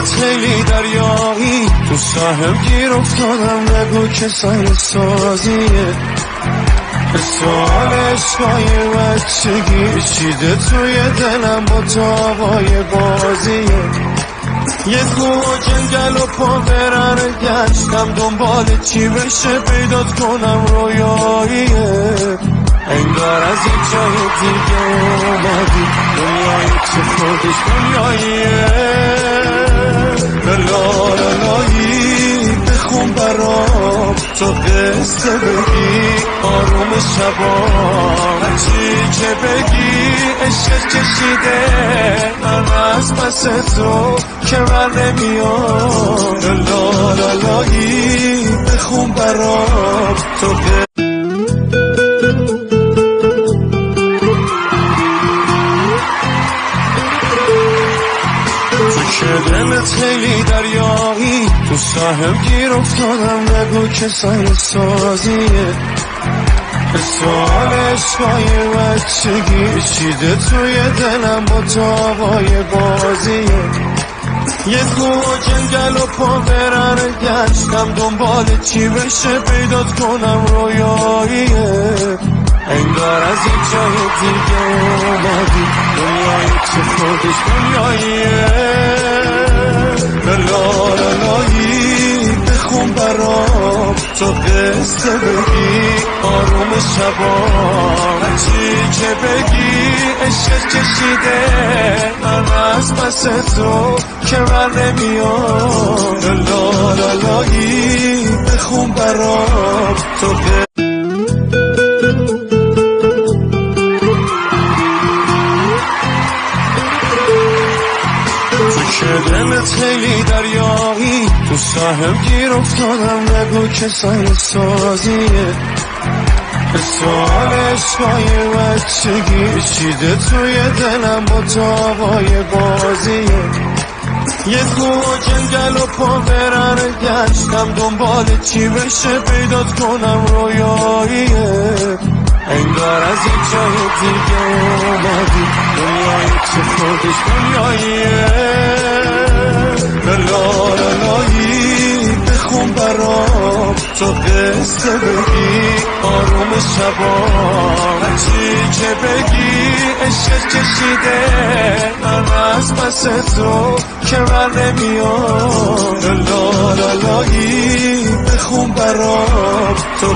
دلت خیلی دریایی، تو ساحل گیر افتادم، نگو که سایل سازیه. سوال عشقای بچگی چیده توی دلم، با تابای بازیه. یه کوه و جنگل و پا برن گشتم، دنبال چی بشه پیدات کنم، رویاییه. انگار از یه جای دیگه اومدی، دنیای تو خودش دنیاییه. لالالایی بخون برام، تو قصه بگی آروم شبا، هرچی که بگی عشق کشیده من از پس تو که من نمیام. لالالایی بخون برام، تو که دلت خیلی دریایی، تو ساحل گیر افتادم، نگو که سایل سازیه. سوال عشقای بچگی چیده توی دلم، با تابای بازیه. یه کوه و جنگل و پا برن گشتم، دنبال چی بشه پیدات کنم، رویاییه. انگار از یه جای دیگه اومدی، دنیای تو خودش دنیاییه. لالالایی بخون برام، تو قصه بگی آروم شبا، هرچی که بگی عشق کشیده من از پس تو که من نمیام. لالالایی بخون برام، تو که دلت خیلی دریایی، تو ساحل گیر افتادم، نگو که سایل سازیه. سوال عشقای بچگی چیده توی دلم، با تابای بازیه. یه کوه و جنگل و پا برن گشتم، دنبال چی بشه پیدات کنم، رویاییه. انگار از یه جای دیگه اومدی، دنیای تو خودش دنیاییه. لالالایی بخون برام، تو قصه بگی آروم شبا، هرچی که بگی عشق کشیده من از پس تو که من نمیام. لالالایی بخون برام، تو